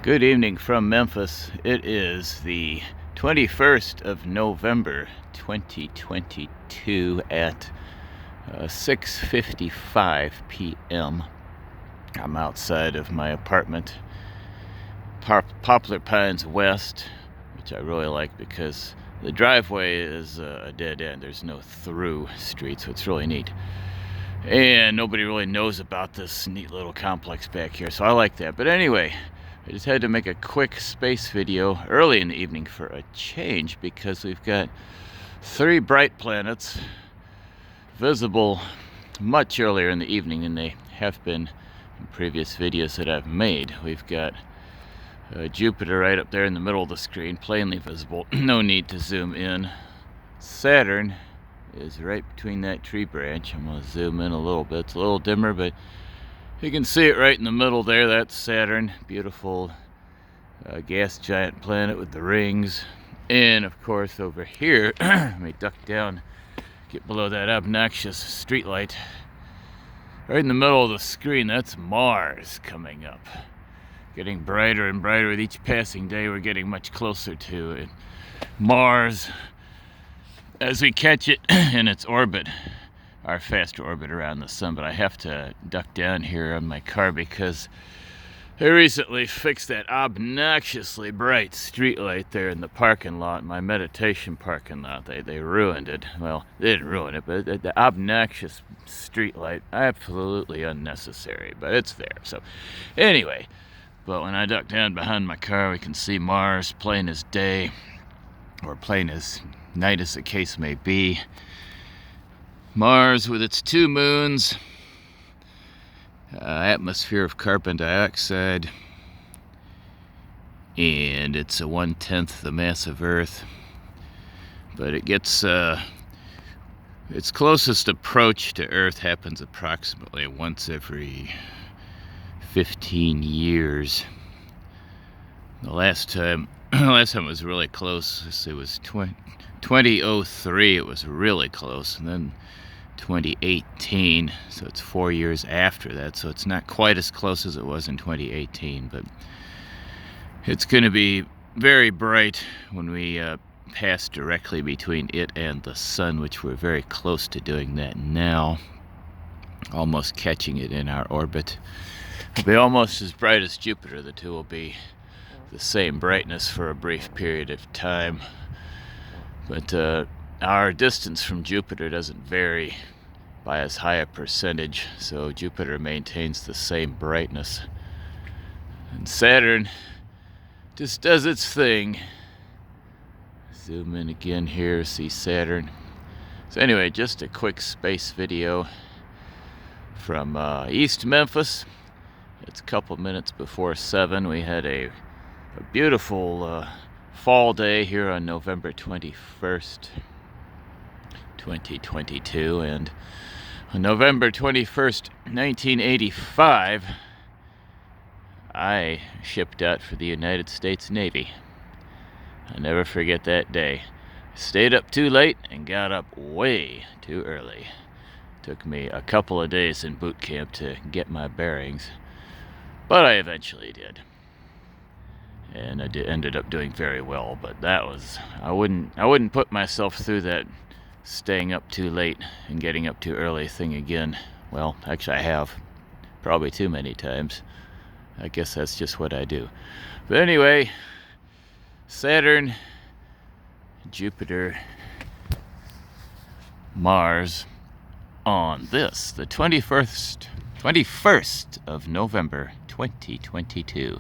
Good evening from Memphis. It is the 21st of November 2022 at 6:55 p.m. I'm outside of my apartment, Poplar Pines West, which I really like because the driveway is a dead end. There's no through street, so it's really neat. And nobody really knows about this neat little complex back here, so I like that. But anyway, I just had to make a quick space video early in the evening for a change because we've got 3 bright planets visible much earlier in the evening than they have been in previous videos that I've made. We've got Jupiter right up there in the middle of the screen, plainly visible. No need to zoom in. Saturn is right between that tree branch. I'm going to zoom in a little bit. It's a little dimmer, but you can see it right in the middle there. That's Saturn. Beautiful gas giant planet with the rings. And of course over here, let me duck down, get below that obnoxious street light. Right in the middle of the screen, that's Mars coming up. Getting brighter and brighter with each passing day. We're getting much closer to it. Mars, as we catch it in its orbit, our fast orbit around the sun. But I have to duck down here on my car because they recently fixed that obnoxiously bright street light there in the parking lot, my meditation parking lot. They ruined it. Well, they didn't ruin it, but the obnoxious street light, absolutely unnecessary, but it's there. So anyway, but when I duck down behind my car, we can see Mars plain as day, or plain as night as the case may be. Mars with its 2 moons, atmosphere of carbon dioxide, and it's a 1/10 the mass of Earth. But it gets its closest approach to Earth happens approximately once every 15 years. The last time it was really close, it was 2003. It was really close, and then 2018, so it's 4 years after that, so it's not quite as close as it was in 2018, but it's going to be very bright when we pass directly between it and the sun, which we're very close to doing that now, almost catching it in our orbit. It'll be almost as bright as Jupiter. The two will be the same brightness for a brief period of time, but our distance from Jupiter doesn't vary by as high a percentage, so Jupiter maintains the same brightness. And Saturn just does its thing. Zoom in again here, see Saturn. So anyway, just a quick space video from East Memphis. It's a couple minutes before 7. We had a beautiful fall day here on November 21st. 2022, and on November 21st, 1985, I shipped out for the United States Navy. I'll never forget that day. I stayed up too late and got up way too early. Took me a couple of days in boot camp to get my bearings, but I eventually did. And I ended up doing very well, but that was, I wouldn't put myself through that staying up too late and getting up too early thing again. Well, actually I have, probably too many times. I guess that's just what I do. But anyway, Saturn, Jupiter, Mars on this, the 21st of November 2022.